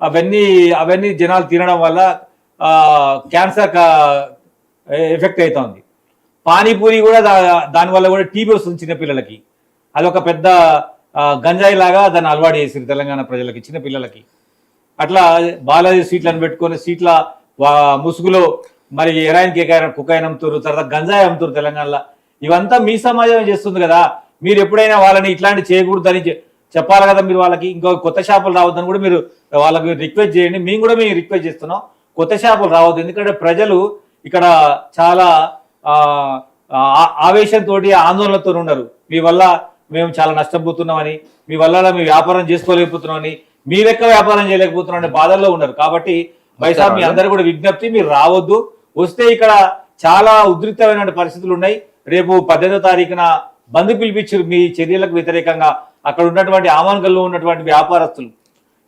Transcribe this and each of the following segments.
అవన్నీ అవన్నీ జనాలు తినడం వల్ల క్యాన్సర్ ఎఫెక్ట్ అవుతుంది. పానీపూరి కూడా దానివల్ల కూడా టీబీ వస్తుంది చిన్నపిల్లలకి. అదొక పెద్ద గంజాయి లాగా దాన్ని అలవాటు చేసారు తెలంగాణ ప్రజలకి, చిన్నపిల్లలకి. అట్లా బాలాజీ స్వీట్లను పెట్టుకొని స్వీట్ల ముసుగులో మరి ఎరాయిన్ కుకాయిన్ అమ్ముతారు, తర్వాత గంజాయి అమ్ముతారు తెలంగాణలో. ఇవంతా మీ సమాజం చేస్తుంది కదా. మీరు ఎప్పుడైనా వాళ్ళని ఇట్లాంటి చేయకూడదని చెప్పాలి కదా. మీరు వాళ్ళకి ఇంకో కొత్త షాపులు రావద్దని కూడా మీరు వాళ్ళకి రిక్వెస్ట్ చేయండి. మేము కూడా మేము రిక్వెస్ట్ చేస్తున్నాం, కొత్త షాపులు రావద్దు. ఎందుకంటే ప్రజలు ఇక్కడ చాలా ఆవేశంతో ఆందోళనతో ఉన్నారు. మీ వల్ల మేము చాలా నష్టపోతున్నామని, మీ వల్ల మీ వ్యాపారం చేసుకోలేకపోతున్నామని, మీ లెక్క వ్యాపారం చేయలేకపోతున్నామని బాధల్లో ఉన్నారు. కాబట్టి బైసా మీ అందరూ కూడా విజ్ఞప్తి, మీరు రావద్దు. వస్తే ఇక్కడ చాలా ఉద్రిక్తమైన పరిస్థితులు ఉన్నాయి. రేపు 18వ తారీఖున బంద్ పిలిపించారు మీ చర్యలకు వ్యతిరేకంగా. అక్కడ ఉన్నటువంటి ఆమన్గల్లో ఉన్నటువంటి వ్యాపారస్తులు,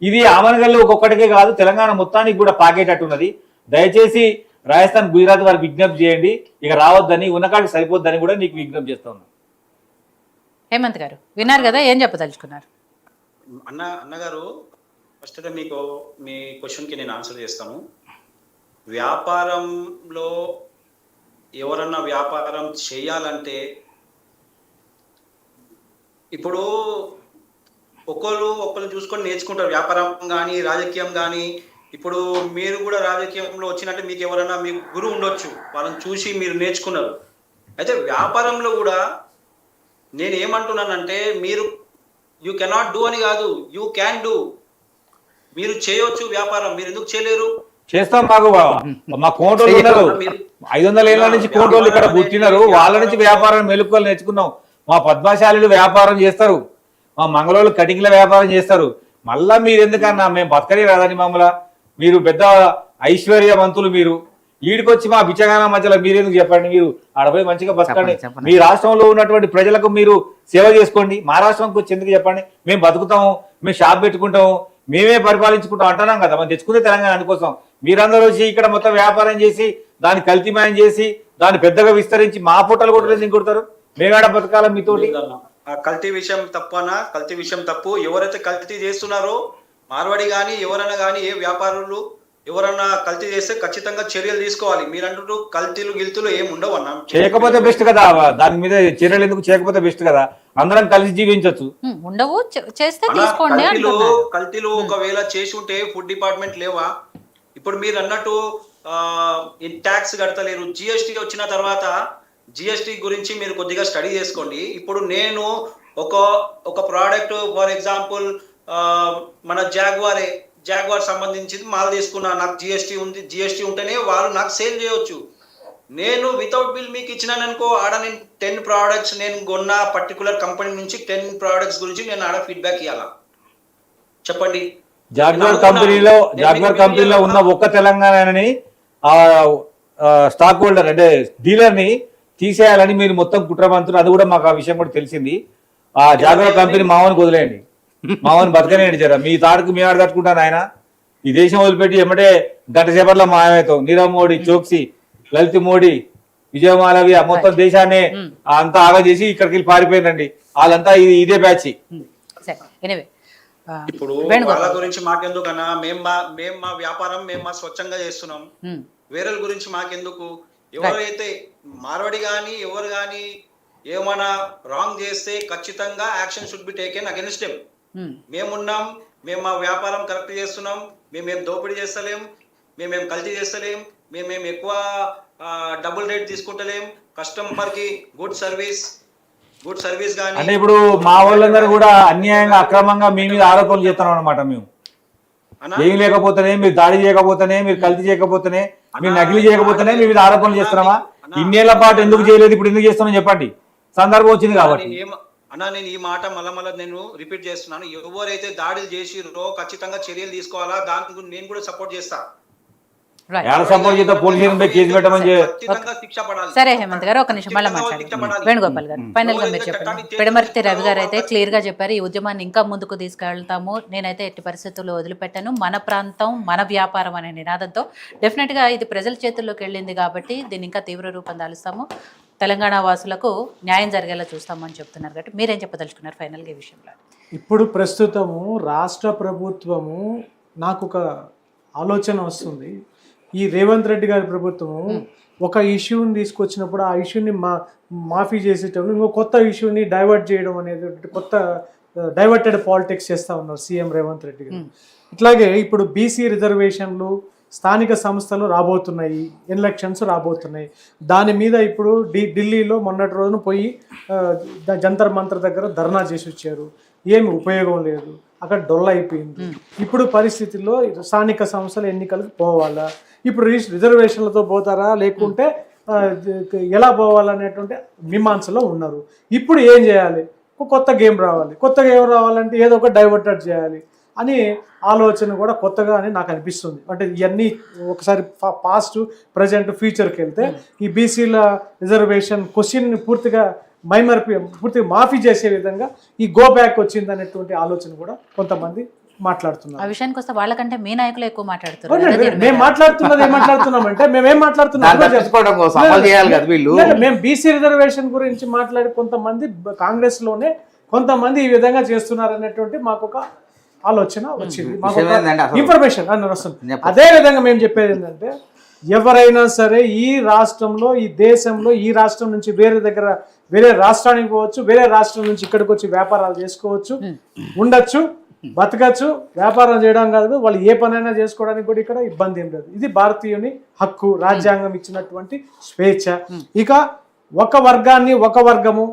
ఇది ఆమన్గల్లో ఒక్కొక్కటికే కాదు తెలంగాణ మొత్తానికి కూడా పాకేటట్టున్నది. దయచేసి రాజస్థాన్, గుజరాత్ వారికి విజ్ఞప్తి చేయండి, ఇక రావద్దని, ఉన్నకాడికి సరిపోద్దని కూడా నీకు విజ్ఞప్తి చేస్తా ఉన్నాను. హేమంత్ గారు విన్నారు కదా, ఏం చెప్పదలుచుకున్నారు? అన్నగారు ఫస్ట్ అయితే మీకు మీ క్వశ్చన్కి నేను ఆన్సర్ చేస్తాను. వ్యాపారంలో ఎవరన్నా వ్యాపారం చేయాలంటే ఇప్పుడు ఒకళ్ళు చూసుకొని నేర్చుకుంటారు, వ్యాపారం కానీ రాజకీయం కానీ. ఇప్పుడు మీరు కూడా రాజకీయంలో వచ్చినట్టే మీకు ఎవరైనా మీ గురువు ఉండొచ్చు, వాళ్ళని చూసి మీరు నేర్చుకున్నారు. అయితే వ్యాపారంలో కూడా నేను ఏమంటున్నానంటే, మీరు యూ కెనాట్ డూ అని కాదు, యూ క్యాన్ డూ. మీరు చేయొచ్చు వ్యాపారం, మీరు ఎందుకు చేయలేరు? చేస్తాం. మా కోటోళ్ళు ఉన్నారు, 500 ఏళ్ళ నుంచి కోటోళ్ళు ఇక్కడ పుట్టినారు. వాళ్ళ నుంచి వ్యాపారం మెలుపుకొని నేర్చుకున్నాం. మా పద్మశాలీలు వ్యాపారం చేస్తారు, మా మంగళోళ్ళు కటింగ్ల వ్యాపారం చేస్తారు. మళ్ళా మీరు ఎందుకన్నా మేము బతకనే రాదని మమ్మల్ని, మీరు పెద్ద ఐశ్వర్యవంతులు, మీరు ఈడికొచ్చి మా బిచ్చగాన మధ్యలో మీరెందుకు చెప్పండి? మీరు ఆడపోయి మంచిగా బతకండి, మీ రాష్ట్రంలో ఉన్నటువంటి ప్రజలకు మీరు సేవ చేసుకోండి. మా రాష్ట్రంకి వచ్చి ఎందుకు చెప్పండి? మేము బతుకుతాము, మేము షాప్ పెట్టుకుంటాము, మేమే పరిపాలించుకుంటాం అంటున్నాం కదా. మనం తెచ్చుకుంటే తెలంగాణ అందుకోసం. మీరందరూ వచ్చి ఇక్కడ మొత్తం వ్యాపారం చేసి దాన్ని కల్తీమయం చేసి దాన్ని పెద్దగా విస్తరించి మా పుట్టలు కొట్టలేదు ఇంకొడతారు. మేమేడ బతకాలం మీతోటి? కల్తీ విషయం తప్పనా? కల్తీ విషయం తప్పు. ఎవరైతే కల్తీ చేస్తున్నారో మార్వాడి కానీ ఎవరైనా కానీ, ఏ వ్యాపారులు ఎవరన్నా కల్తీ చేస్తే ఖచ్చితంగా చర్యలు తీసుకోవాలి. మీరు అంటూ కల్తీలు గిల్తులు ఏమి ఉండవు అన్న. చేయకపోతే బెస్ట్ కదా, దాని మీద చర్యలు ఎందుకు? చేయకపోతే బెస్ట్ కదా, అందరం కలిసి జీవించవచ్చు. ఉండవు చేస్తే తీసుకోండి. కల్తీలు ఒకవేళ చేసి ఉంటే ఫుడ్ డిపార్ట్మెంట్ లేవా? ఇప్పుడు మీరు అన్నట్టు ట్యాక్స్ కడతలేరు. జిఎస్టీ వచ్చిన తర్వాత జిఎస్టీ గురించి మీరు కొద్దిగా స్టడీ చేసుకోండి. ఇప్పుడు నేను ఒక ప్రోడక్ట్ ఫర్ ఎగ్జాంపుల్ మన జాగ్వార్ సంబంధించింది మాల్ తీసుకున్నా, నాకు జిఎస్టీ ఉంది. జిఎస్టీ ఉంటేనే వాళ్ళు నాకు సేల్ చేయవచ్చు. నేను వితౌట్ బిల్ మీకు ఇచ్చినాననుకో, ఆడ నేను 10 ప్రోడక్ట్స్ నేను కొన్న పర్టికులర్ కంపెనీ నుంచి 10 ప్రోడక్ట్స్ గురించి నేను ఆడ ఫీడ్బ్యాక్ ఇవ్వాలా? చెప్పండి. జాగ్వార్ కంపెనీలో ఉన్న ఒక్క తెలంగాణని స్టాక్ హోల్డర్ అంటే డీలర్ని తీసేయాలని మీరు మొత్తం కుట్రమంతున్నారు. అది కూడా మాకు ఆ విషయం కూడా తెలిసింది. ఆ జాగ్వార్ కంపెనీ మామూలు వదిలేయండి, మామూలు బతకనేయండి. జర మీ తాడుకు మీ ఆడ తట్టుకుంటాను ఆయన. ఈ దేశం వదిలిపెట్టి ఏమంటే గంట సేపట్లో మాయమవుతాం. నీరవ్ మోడీ, చోక్సీ, లలిత్ మోడీ, విజయ్ మాలవియా మొత్తం దేశాన్ని అంతా ఆగా చేసి ఇక్కడికి వెళ్ళి పారిపోయినండి. వాళ్ళంతా ఇదే బ్యాచ్. ఇప్పుడు వాళ్ళ గురించి మాకెందుకన్నా, మేము మా వ్యాపారం మేము మా స్వచ్ఛంగా చేస్తున్నాం. వేరే గురించి మాకెందుకు? ఎవరైతే మార్వాడి కానీ ఎవరు కానీ ఏమైనా రాంగ్ చేస్తే ఖచ్చితంగా action should be taken against them. మేమున్నాం, మేము మా వ్యాపారం కరెక్ట్ చేస్తున్నాం, మేమేం దోపిడీ చేస్తలేం, మేమేం కల్తీ చేస్తలేం, మేమేం ఎక్కువ డబుల్ రేట్ తీసుకుంటలేం. కస్టమర్కి గుడ్ సర్వీస్ కానీ. అంటే ఇప్పుడు మా వాళ్ళందరూ కూడా అన్యాయంగా అక్రమంగా మీ మీద ఆరోపణలు చేస్తున్నాం అనమాట. మేము ఏం లేకపోతేనే, మీరు దాడి చేయకపోతేనే, మీరు కల్తీ చేయకపోతేనే, మీరు నకిలీ చేయకపోతేనే మీ మీద ఆరోపణలు చేస్తున్నామా? ఇన్నేళ్ల పాటు ఎందుకు చేయలేదు, ఇప్పుడు ఎందుకు చేస్తున్నాం చెప్పండి? సందర్భం వచ్చింది కాబట్టి. అన్నా నేను ఈ మాట మళ్ళా నేను రిపీట్ చేస్తున్నాను. ఎవరైతే దాడులు చేసిరో ఖచ్చితంగా చర్యలు తీసుకోవాలా, దానికి నేను కూడా సపోర్ట్ చేస్తా. సరే హేమంత్ గారు, ఒక నిమిషం మళ్ళీ మాట్లాడండి. వేణుగోపాల్ గారు, ఫైనల్ గా మీరు చెప్పండి. పిడమర్తి రవి గారు అయితే క్లియర్ గా చెప్పారు, ఈ ఉద్యమాన్ని ఇంకా ముందుకు తీసుకెళ్తాము, నేనైతే ఎట్టి పరిస్థితుల్లో వదిలిపెట్టాను, మన ప్రాంతం మన వ్యాపారం అనే నినాదంతో డెఫినెట్ గా ఇది ప్రజల చేతుల్లోకి వెళ్ళింది కాబట్టి దీన్ని ఇంకా తీవ్ర రూపం దాలుస్తాము, తెలంగాణ వాసులకు న్యాయం జరిగేలా చూస్తామని చెప్తున్నారు. కాబట్టి మీరేం చెప్పదలుచుకున్నారు ఫైనల్గా ఈ విషయంలో? ఇప్పుడు ప్రస్తుతము రాష్ట్ర ప్రభుత్వము నాకు ఒక ఆలోచన వస్తుంది. ఈ రేవంత్ రెడ్డి గారి ప్రభుత్వము ఒక ఇష్యూని తీసుకొచ్చినప్పుడు ఆ ఇష్యూని మాఫీ చేసేటప్పుడు ఇంకో కొత్త ఇష్యూని డైవర్ట్ చేయడం అనేది కొత్త డైవర్టెడ్ పాలిటిక్స్ చేస్తూ ఉన్నారు సీఎం రేవంత్ రెడ్డి గారు. ఇట్లాగే ఇప్పుడు బీసీ రిజర్వేషన్లు స్థానిక సంస్థలు రాబోతున్నాయి, ఎలక్షన్స్ రాబోతున్నాయి. దాని మీద ఇప్పుడు ఢిల్లీలో మొన్నటి రోజున పోయి జంతర్ మంతర్ దగ్గర ధర్నా చేసి వచ్చారు. ఏమి ఉపయోగం లేదు, అక్కడ డొల్ల అయిపోయింది. ఇప్పుడు పరిస్థితుల్లో స్థానిక సంస్థల ఎన్నికలకు పోవాలా, ఇప్పుడు రిజర్వేషన్లతో పోతారా లేకుంటే ఎలా పోవాలనేటువంటి మీమాంసలో ఉన్నారు. ఇప్పుడు ఏం చేయాలి, కొత్త గేమ్ రావాలి. కొత్త గేమ్ రావాలంటే ఏదో ఒక డైవర్టెడ్ చేయాలి అని ఆలోచన కూడా కొత్తగా అని నాకు అనిపిస్తుంది. అంటే ఇవన్నీ ఒకసారి పాస్ట్, ప్రజెంట్, ఫ్యూచర్కి వెళ్తే ఈ బీసీల రిజర్వేషన్ క్వశ్చన్ పూర్తిగా పూర్తిగా మాఫీ చేసే విధంగా ఈ గో బ్యాక్ వచ్చింది అనేటువంటి ఆలోచన కూడా కొంతమంది మాట్లాడుతున్నారు. ఆ విషయానికి వస్తే వాళ్ళకంటే మీ నాయకులు ఎక్కువ మాట్లాడుతున్నారు. మేము మాట్లాడుతున్నామంటే మేమేం మాట్లాడుతున్నాం, మేము బీసీ రిజర్వేషన్ గురించి మాట్లాడి కొంతమంది కాంగ్రెస్ లోనే కొంతమంది ఈ విధంగా చేస్తున్నారు అనేటువంటి మాకు ఒక ఆలోచన వచ్చింది, మాకు ఇన్ఫర్మేషన్ అని వస్తుంది. అదే విధంగా మేము చెప్పేది ఏంటంటే ఎవరైనా సరే ఈ రాష్ట్రంలో, ఈ దేశంలో, ఈ రాష్ట్రం నుంచి వేరే రాష్ట్రానికి పోవచ్చు, వేరే రాష్ట్రం నుంచి ఇక్కడికి వచ్చి వ్యాపారాలు చేసుకోవచ్చు, ఉండొచ్చు, బతకచ్చు. వ్యాపారం చేయడం కాదు, వాళ్ళు ఏ పనైనా చేసుకోవడానికి కూడా ఇక్కడ ఇబ్బంది ఏం లేదు. ఇది భారతీయుని హక్కు, రాజ్యాంగం ఇచ్చినటువంటి స్వేచ్ఛ. ఇక ఒక వర్గాన్ని, ఒక వర్గము,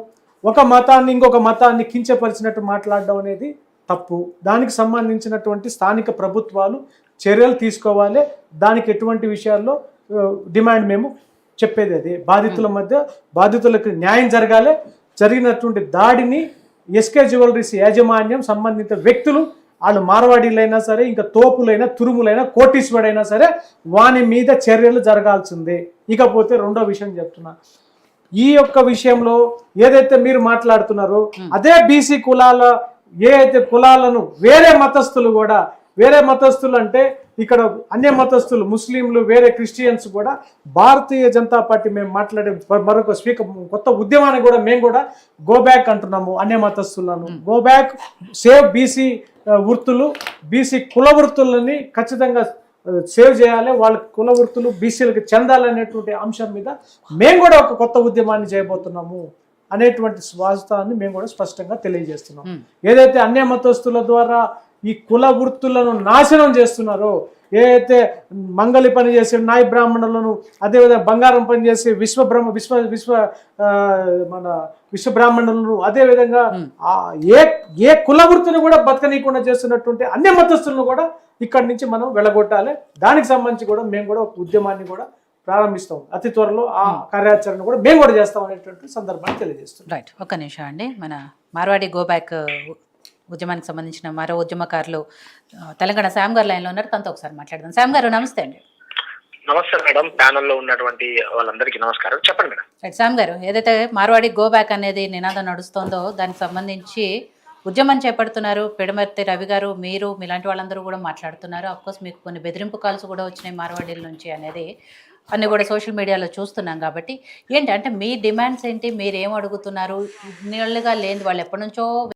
ఒక మతాన్ని ఇంకొక మతాన్ని కించపరిచినట్టు మాట్లాడడం అనేది తప్పు. దానికి సంబంధించినటువంటి స్థానిక ప్రభుత్వాలు చర్యలు తీసుకోవాలి. దానికి ఎటువంటి విషయాల్లో డిమాండ్ మేము చెప్పేది అదే. బాధితులకు న్యాయం జరగాలి. జరిగినటువంటి దాడిని ఎస్కే జ్యువెలరీస్ యాజమాన్యం, సంబంధిత వ్యక్తులు, వాళ్ళు మార్వాడీలైనా సరే, ఇంకా తోపులైనా, తురుములైనా, కోటీశ్వరుడైనా సరే వాని మీద చర్యలు జరగాల్సిందే. ఇకపోతే రెండో విషయం చెప్తున్నా, ఈ యొక్క విషయంలో ఏదైతే మీరు మాట్లాడుతున్నారో అదే బీసీ కులాలను వేరే మతస్థులు అంటే ఇక్కడ అన్య మతస్థులు, ముస్లింలు, వేరే క్రిస్టియన్స్ కూడా భారతీయ జనతా పార్టీ మేము మాట్లాడే మరొక కొత్త ఉద్యమాన్ని కూడా మేము కూడా గో బ్యాక్ అంటున్నాము. అన్య మతస్థులను గో బ్యాక్, సేవ్ బీసీ వృత్తులు, బీసీ కుల వృత్తులని ఖచ్చితంగా సేవ్ చేయాలి. వాళ్ళ కుల వృత్తులు బీసీలకు చెందాలనేటువంటి అంశం మీద మేము కూడా ఒక కొత్త ఉద్యమాన్ని చేయబోతున్నాము అనేటువంటి వాస్తవాన్ని మేము కూడా స్పష్టంగా తెలియజేస్తున్నాం. ఏదైతే అన్య మతస్థుల ద్వారా ఈ కుల వృత్తులను నాశనం చేస్తున్నారో, ఏదైతే మంగళి పని చేసే నాయ బ్రాహ్మణులను, అదేవిధంగా బంగారం పని చేసే విశ్వ బ్రాహ్మణులను, అదేవిధంగా ఏ కుల వృత్తిని కూడా బతకనీయకుండా చేస్తున్నటువంటి అన్య మతస్థులను కూడా ఇక్కడి నుంచి మనం వెళ్ళగొట్టాలి. దానికి సంబంధించి కూడా మేము కూడా ఒక ఉద్యమాన్ని కూడా ప్రారంభిస్తాం. అతి త్వరలో ఆ కార్యాచరణ కూడా మేము కూడా చేస్తాం అనేటువంటి సందర్భాన్ని తెలియజేస్తాం. రైట్, ఒక్క నిమిషం అండి. మన మార్వాడి గో బ్యాక్ ఉద్యమానికి సంబంధించిన మరో ఉద్యమకారులు తెలంగాణ శ్యామ్ గారు లైన్లో ఉన్నారు, తనతో ఒకసారి మాట్లాడదాం. శ్యామ్ గారు నమస్తే అండి. నమస్తే మేడం, ప్యానెల్లో ఉన్నటువంటి వాళ్ళందరికీ నమస్కారం. చెప్పండి మేడం. రైట్, శ్యామ్ గారు, ఏదైతే మార్వాడి గో బ్యాక్ అనేది నినాదం నడుస్తోందో దానికి సంబంధించి ఉద్యమం చేపడుతున్నారు. పిడమర్తి రవి గారు, మీరు, మీలాంటి వాళ్ళందరూ కూడా మాట్లాడుతున్నారు. అఫ్కోర్స్ మీకు కొన్ని బెదిరింపు కాల్స్ కూడా వచ్చినాయి మార్వాడీల నుంచి అనేది అన్నీ కూడా సోషల్ మీడియాలో చూస్తున్నాం. కాబట్టి ఏంటి అంటే మీ డిమాండ్స్ ఏంటి, మీరు ఏం అడుగుతున్నారు? ఇన్నేళ్ళుగా లేని వాళ్ళు ఎప్పటి నుంచో